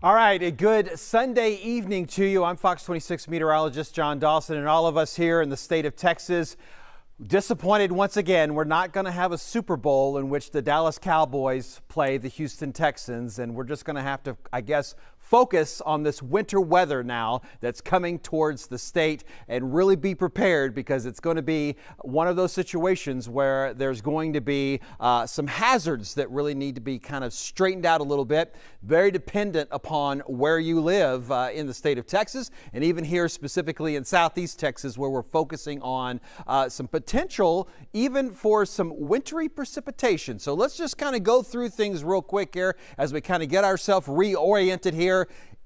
All right, a good Sunday evening to you. I'm Fox 26 meteorologist John Dawson, and all of us here in the state of Texas disappointed once again. We're not going to have a Super Bowl in which the Dallas Cowboys play the Houston Texans, and we're just going to have to, I guess, focus on this winter weather now that's coming towards the state and really be prepared, because it's going to be one of those situations where there's going to be some hazards that really need to be kind of straightened out a little bit. Very dependent upon where you live in the state of Texas, and even here specifically in Southeast Texas, where we're focusing on some potential even for some wintry precipitation. So let's just kind of go through things real quick here as we kind of get ourselves reoriented here.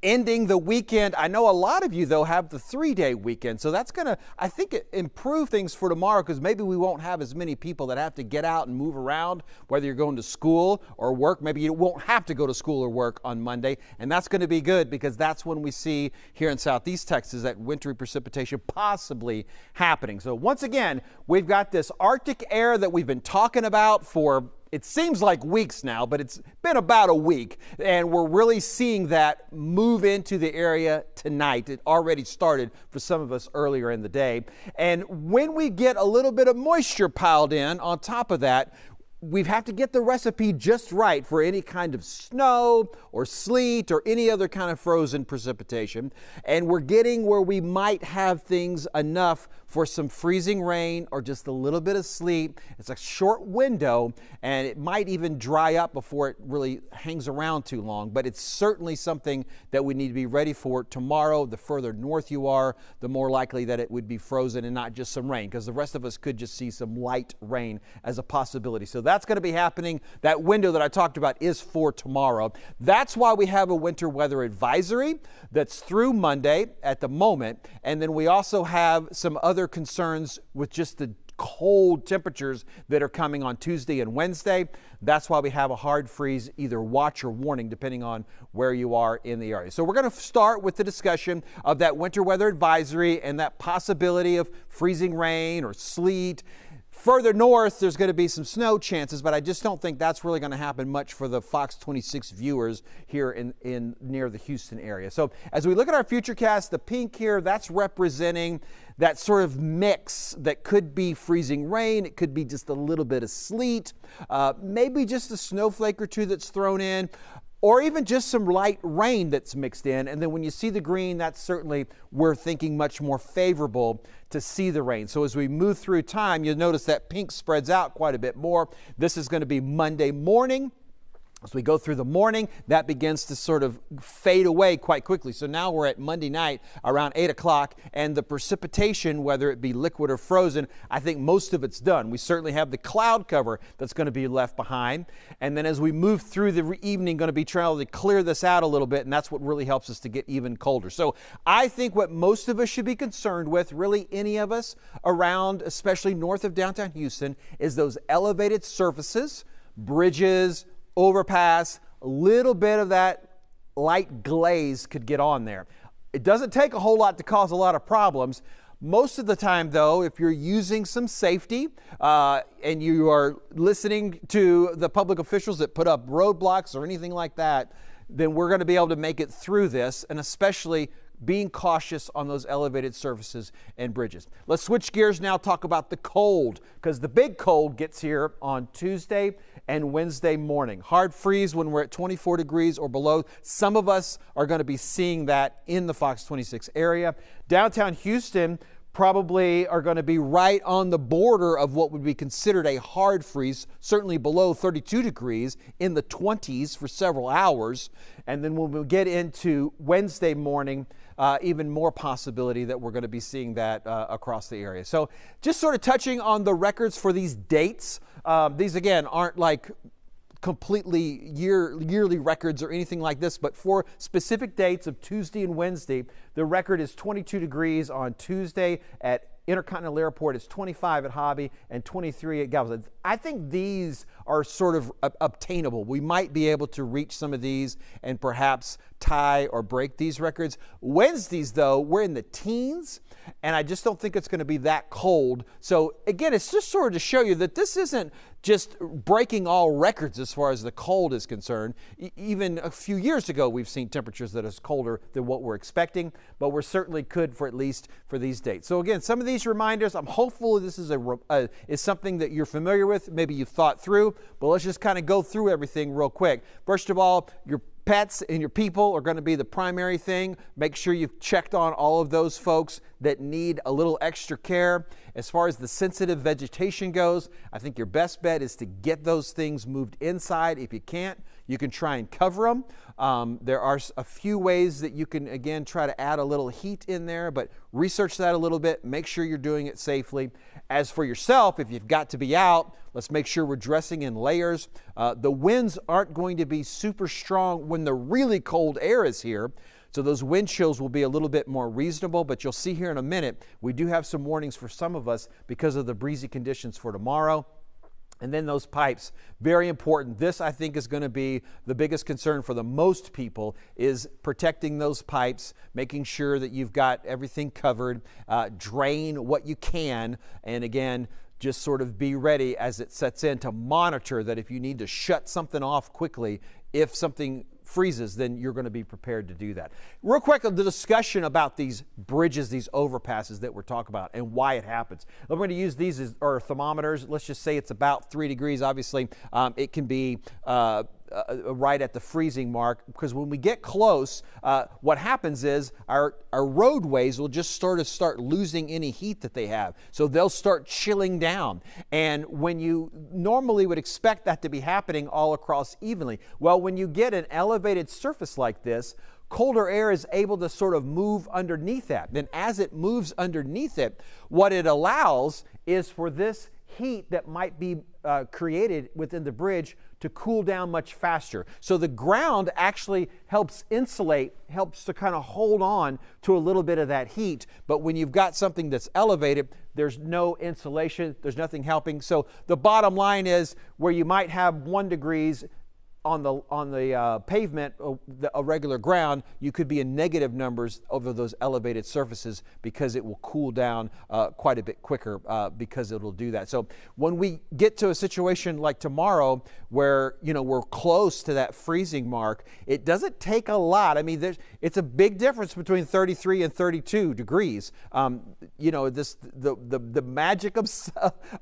Ending the weekend. I know a lot of you, though, have the 3-day weekend, so that's going to, I think, improve things for tomorrow, because maybe we won't have as many people that have to get out and move around, whether you're going to school or work. Maybe you won't have to go to school or work on Monday, and that's going to be good, because that's when we see here in Southeast Texas that wintry precipitation possibly happening. So once again, we've got this Arctic air that we've been talking about for it seems like weeks now, but it's been about a week, and we're really seeing that move into the area tonight. It already started for some of us earlier in the day. And when we get a little bit of moisture piled in on top of that, we have to get the recipe just right for any kind of snow or sleet or any other kind of frozen precipitation. And we're getting where we might have things enough for some freezing rain or just a little bit of sleet. It's a short window, and it might even dry up before it really hangs around too long. But it's certainly something that we need to be ready for tomorrow. The further north you are, the more likely that it would be frozen and not just some rain, because the rest of us could just see some light rain as a possibility. So that's going to be happening. That window that I talked about is for tomorrow. That's why we have a winter weather advisory that's through Monday at the moment. And then we also have some other concerns with just the cold temperatures that are coming on Tuesday and Wednesday. That's why we have a hard freeze, either watch or warning, depending on where you are in the area. So we're going to start with the discussion of that winter weather advisory and that possibility of freezing rain or sleet. Further north, there's going to be some snow chances, but I just don't think that's really going to happen much for the Fox 26 viewers here in near the Houston area. So as we look at our futurecast, the pink here, that's representing that sort of mix that could be freezing rain. It could be just a little bit of sleet, maybe just a snowflake or two that's thrown in, or even just some light rain that's mixed in. And then when you see the green, that's certainly, we're thinking, much more favorable to see the rain. So as we move through time, you'll notice that pink spreads out quite a bit more. This is going to be Monday morning. As we go through the morning, that begins to sort of fade away quite quickly. So now we're at Monday night around 8 o'clock, and the precipitation, whether it be liquid or frozen, I think most of it's done. We certainly have the cloud cover that's going to be left behind. And then as we move through the evening, going to be trying to clear this out a little bit, and that's what really helps us to get even colder. So I think what most of us should be concerned with, really any of us around, especially north of downtown Houston, is those elevated surfaces, bridges, overpass. A little bit of that light glaze could get on there. It doesn't take a whole lot to cause a lot of problems. Most of the time, though, if you're using some safety and you are listening to the public officials that put up roadblocks or anything like that, then we're going to be able to make it through this, and especially being cautious on those elevated surfaces and bridges. Let's switch gears now, talk about the cold, because the big cold gets here on Tuesday and Wednesday morning. Hard freeze when we're at 24 degrees or below. Some of us are going to be seeing that in the Fox 26 area. Downtown Houston probably are going to be right on the border of what would be considered a hard freeze, certainly below 32 degrees, in the 20s for several hours. And then when we get into Wednesday morning, even more possibility that we're going to be seeing that across the area. So just sort of touching on the records for these dates. These, again, aren't like completely yearly records or anything like this, but for specific dates of Tuesday and Wednesday, the record is 22 degrees on Tuesday at Intercontinental Airport. It's 25 at Hobby and 23 at Galveston. I think these are sort of obtainable. We might be able to reach some of these and perhaps tie or break these records. Wednesdays, though, we're in the teens, and I just don't think it's going to be that cold. So again, it's just sort of to show you that this isn't just breaking all records as far as the cold is concerned. Even a few years ago, we've seen temperatures that is colder than what we're expecting, but we're certainly could for at least for these dates. So again, some of these reminders, I'm hopeful this is is something that you're familiar with, maybe you've thought through, but let's just kind of go through everything real quick. First of all, your pets and your people are going to be the primary thing. Make sure you've checked on all of those folks that need a little extra care. As far as the sensitive vegetation goes, I think your best bet is to get those things moved inside. If you can't, you can try and cover them. There are a few ways that you can, again, try to add a little heat in there, but research that a little bit. Make sure you're doing it safely. As for yourself, if you've got to be out, let's make sure we're dressing in layers. The winds aren't going to be super strong when the really cold air is here, so those wind chills will be a little bit more reasonable, but you'll see here in a minute, we do have some warnings for some of us because of the breezy conditions for tomorrow. And then those pipes, very important. This, I think, is going to be the biggest concern for the most people, is protecting those pipes, making sure that you've got everything covered, drain what you can, and again, just sort of be ready as it sets in to monitor that if you need to shut something off quickly, if something freezes, then you're going to be prepared to do that. Real quick, the discussion about these bridges, these overpasses that we're talking about and why it happens. I'm going to use these as our thermometers. Let's just say it's about 3 degrees. Obviously, it can be right at the freezing mark, because when we get close, what happens is our roadways will just start losing any heat that they have. So they'll start chilling down. And when you normally would expect that to be happening all across evenly, well, when you get an elevated surface like this, colder air is able to sort of move underneath that. Then as it moves underneath it, what it allows is for this heat that might be created within the bridge to cool down much faster. So the ground actually helps insulate, helps to kind of hold on to a little bit of that heat. But when you've got something that's elevated, there's no insulation, there's nothing helping. So the bottom line is, where you might have 1 degree on the pavement, a regular ground, you could be in negative numbers over those elevated surfaces, because it will cool down quite a bit quicker because it'll do that. So when we get to a situation like tomorrow where, you know, we're close to that freezing mark, it doesn't take a lot. I mean, it's a big difference between 33 and 32 degrees. You know, the magic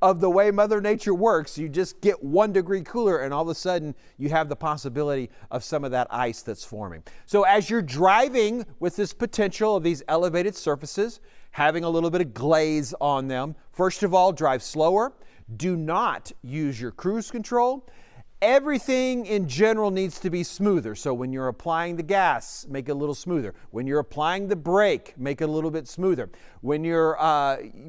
of the way Mother Nature works, you just get 1 degree cooler and all of a sudden you have the possibility of some of that ice that's forming. So as you're driving with this potential of these elevated surfaces, having a little bit of glaze on them, first of all, drive slower. Do not use your cruise control. Everything in general needs to be smoother. So when you're applying the gas, make it a little smoother. When you're applying the brake, make it a little bit smoother. When you're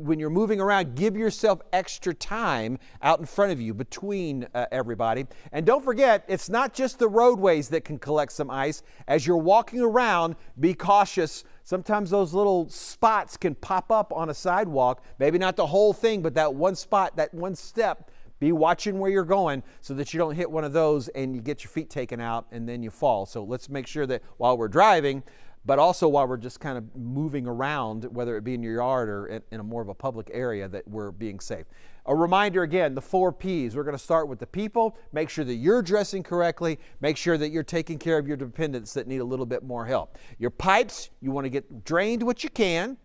moving around, give yourself extra time out in front of you between everybody. And don't forget, it's not just the roadways that can collect some ice. As you're walking around, be cautious. Sometimes those little spots can pop up on a sidewalk. Maybe not the whole thing, but that one spot, that one step. Be watching where you're going so that you don't hit one of those and you get your feet taken out and then you fall. So let's make sure that while we're driving, but also while we're just kind of moving around, whether it be in your yard or in a more of a public area, that we're being safe. A reminder again, the 4 Ps. We're going to start with the people. Make sure that you're dressing correctly. Make sure that you're taking care of your dependents that need a little bit more help. Your pipes, you want to get drained what you can.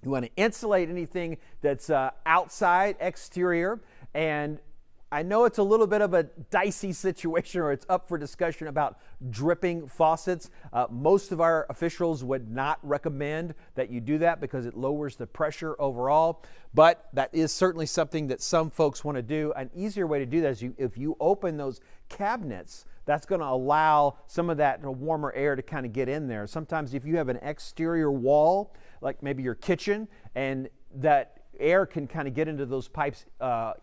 You want to insulate anything that's outside, exterior. And I know it's a little bit of a dicey situation, or it's up for discussion about dripping faucets. Most of our officials would not recommend that you do that because it lowers the pressure overall. But that is certainly something that some folks want to do. An easier way to do that is if you open those cabinets, that's going to allow some of that warmer air to kind of get in there. Sometimes if you have an exterior wall, like maybe your kitchen, and that air can kind of get into those pipes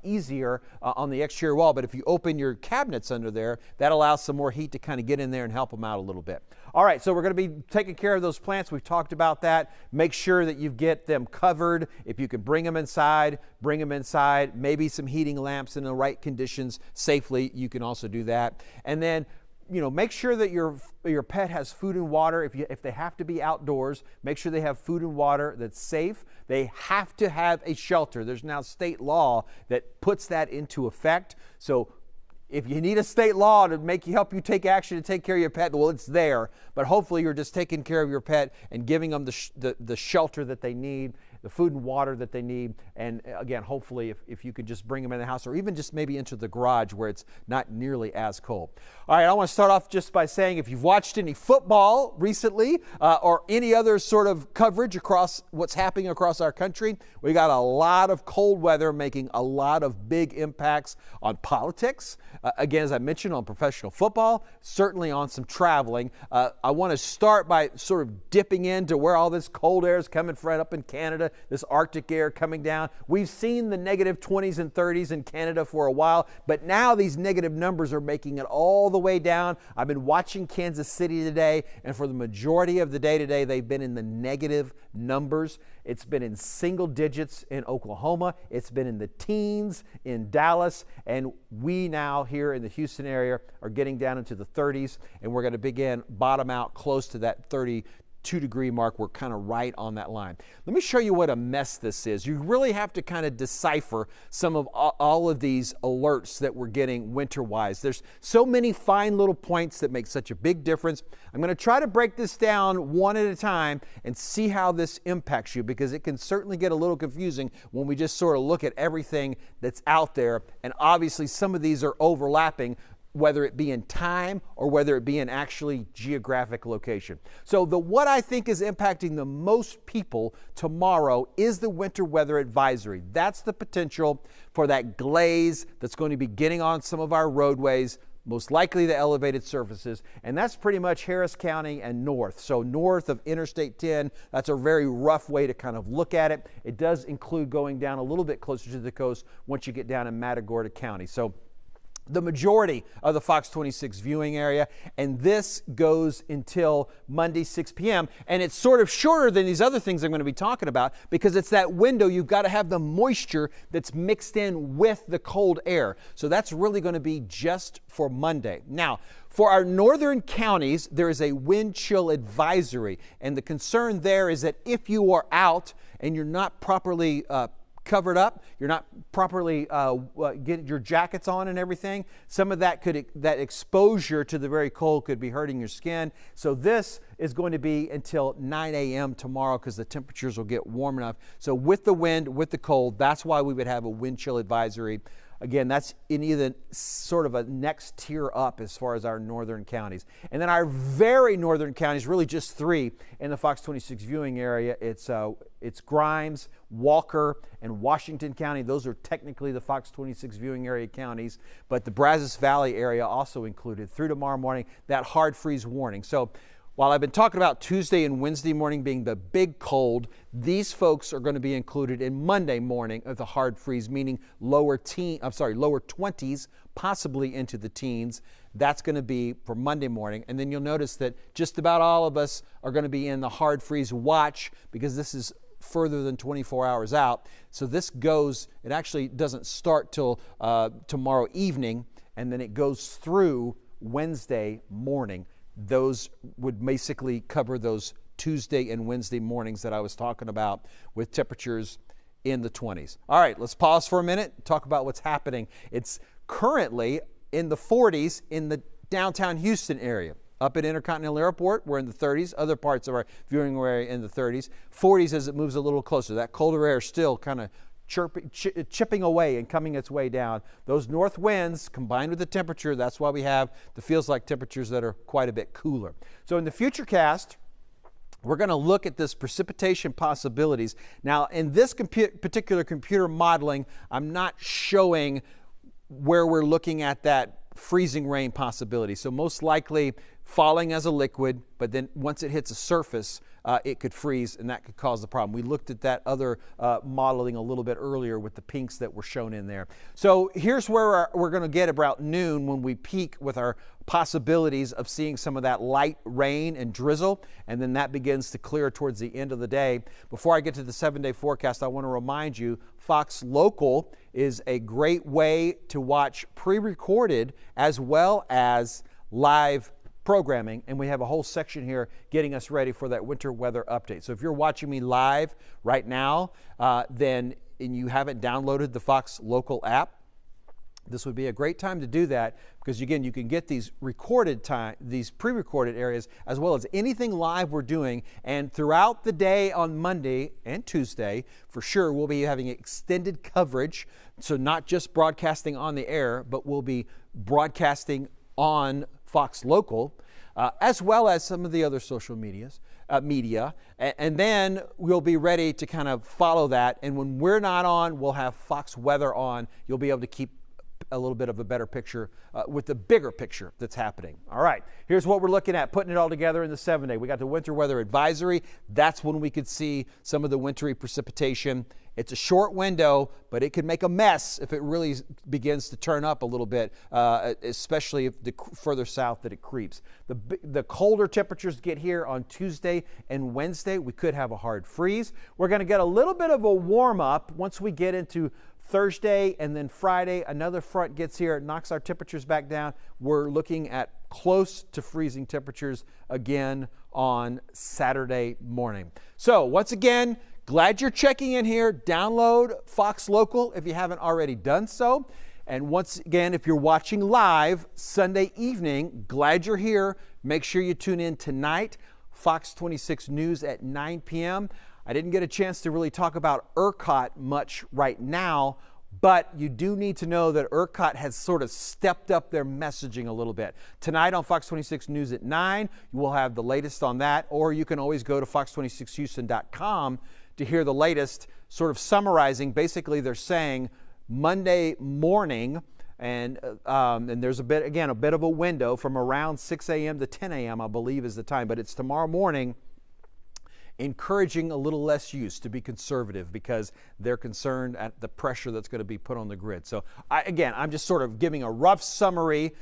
easier on the exterior wall. But if you open your cabinets under there, that allows some more heat to kind of get in there and help them out a little bit. All right, so we're going to be taking care of those plants. We've talked about that. Make sure that you get them covered. If you can bring them inside, bring them inside. Maybe some heating lamps in the right conditions safely. You can also do that. And then, you know, make sure that your pet has food and water. If they have to be outdoors, make sure they have food and water that's safe. They have to have a shelter. There's now state law that puts that into effect. So if you need a state law to help you take action to take care of your pet, well, it's there. But hopefully you're just taking care of your pet and giving them the shelter that they need, the food and water that they need. And again, hopefully if you could just bring them in the house, or even just maybe into the garage where it's not nearly as cold. All right, I want to start off just by saying, if you've watched any football recently or any other sort of coverage across what's happening across our country, we got a lot of cold weather making a lot of big impacts on politics. Again, as I mentioned, on professional football, certainly on some traveling. I want to start by sort of dipping into where all this cold air is coming from up in Canada, this Arctic air coming down. We've seen the negative 20s and 30s in Canada for a while, but now these negative numbers are making it all the way down. I've been watching Kansas City today, and for the majority of the day today, they've been in the negative numbers. It's been in single digits in Oklahoma. It's been in the teens in Dallas, and we now here in the Houston area are getting down into the 30s, and we're going to bottom out close to that 32-degree mark. We're kind of right on that line. Let me show you what a mess this is. You really have to kind of decipher some of all of these alerts that we're getting winter-wise. There's so many fine little points that make such a big difference. I'm going to try to break this down one at a time and see how this impacts you, because it can certainly get a little confusing when we just sort of look at everything that's out there. And obviously some of these are overlapping, whether it be in time or whether it be in actually geographic location. So what I think is impacting the most people tomorrow is the winter weather advisory. That's the potential for that glaze that's going to be getting on some of our roadways, most likely the elevated surfaces, and that's pretty much Harris County and north. So north of Interstate 10, that's a very rough way to kind of look at it. It does include going down a little bit closer to the coast once you get down in Matagorda County. So the majority of the Fox 26 viewing area, and this goes until Monday 6 p.m. And it's sort of shorter than these other things I'm going to be talking about, because it's that window. You've got to have the moisture that's mixed in with the cold air. So that's really going to be just for Monday. Now, for our northern counties, there is a wind chill advisory, and the concern there is that if you are out and you're not properly covered up, you're not properly getting your jackets on and everything, some of that exposure to the very cold could be hurting your skin. So this is going to be until 9 a.m. tomorrow, because the temperatures will get warm enough. So with the wind, with the cold, that's why we would have a wind chill advisory. Again, that's in either sort of a next tier up as far as our northern counties. And then our very northern counties, really just three in the Fox 26 viewing area. It's Grimes, Walker, and Washington County. Those are technically the Fox 26 viewing area counties, but the Brazos Valley area also included through tomorrow morning, that hard freeze warning. So while I've been talking about Tuesday and Wednesday morning being the big cold, these folks are going to be included in Monday morning of the hard freeze, meaning lower 20s, possibly into the teens. That's going to be for Monday morning. And then you'll notice that just about all of us are going to be in the hard freeze watch, because this is further than 24 hours out. So it actually doesn't start till tomorrow evening, and then it goes through Wednesday morning. Those would basically cover those Tuesday and Wednesday mornings that I was talking about, with temperatures in the 20s. All right, let's pause for a minute and talk about what's happening. It's currently in the 40s in the downtown Houston area. Up at Intercontinental Airport, we're in the 30s. Other parts of our viewing area in the 30s. 40s as it moves a little closer. That colder air still kind of chipping away and coming its way down. Those north winds combined with the temperature, that's why we have the feels like temperatures that are quite a bit cooler. So in the futurecast, we're going to look at this precipitation possibilities. Now, in this particular computer modeling, I'm not showing where we're looking at that freezing rain possibility. So most likely falling as a liquid, but then once it hits a surface, it could freeze, and that could cause the problem. We looked at that other modeling a little bit earlier with the pinks that were shown in there. So here's where we're going to get about noon when we peak with our possibilities of seeing some of that light rain and drizzle, and then that begins to clear towards the end of the day. Before I get to the 7-day forecast, I want to remind you, Fox Local is a great way to watch pre-recorded as well as live programming, and we have a whole section here getting us ready for that winter weather update. So if you're watching me live right now, and you haven't downloaded the Fox Local app, this would be a great time to do that, because again, you can get these these pre-recorded areas as well as anything live we're doing. And throughout the day on Monday and Tuesday, for sure, we'll be having extended coverage. So not just broadcasting on the air, but we'll be broadcasting on Fox Local, as well as some of the other social media. And then we'll be ready to kind of follow that. And when we're not on, we'll have Fox Weather on. You'll be able to keep a little bit of a better picture with the bigger picture that's happening. All right, here's what we're looking at, putting it all together in the 7-day. We got the winter weather advisory. That's when we could see some of the wintry precipitation. It's a short window, but it could make a mess if it really begins to turn up a little bit, especially if the further south that it creeps. The colder temperatures get here on Tuesday and Wednesday. We could have a hard freeze. We're going to get a little bit of a warm up once we get into Thursday, and then Friday, another front gets here. It knocks our temperatures back down. We're looking at close to freezing temperatures again on Saturday morning. So once again, glad you're checking in here. Download Fox Local if you haven't already done so. And once again, if you're watching live Sunday evening, glad you're here. Make sure you tune in tonight, Fox 26 News at 9 p.m. I didn't get a chance to really talk about ERCOT much right now, but you do need to know that ERCOT has sort of stepped up their messaging a little bit. Tonight on Fox 26 News at 9, you will have the latest on that, or you can always go to fox26houston.com to hear the latest, sort of summarizing. Basically, they're saying Monday morning, and there's a bit of a window from around 6 a.m. to 10 a.m., I believe is the time, but it's tomorrow morning, encouraging a little less use, to be conservative, because they're concerned at the pressure that's going to be put on the grid. So I'm just sort of giving a rough summary.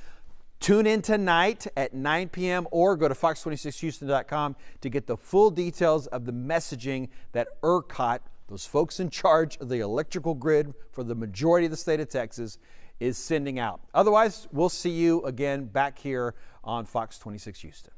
Tune in tonight at 9 p.m. or go to fox26houston.com to get the full details of the messaging that ERCOT, those folks in charge of the electrical grid for the majority of the state of Texas, is sending out. Otherwise, we'll see you again back here on Fox 26 Houston.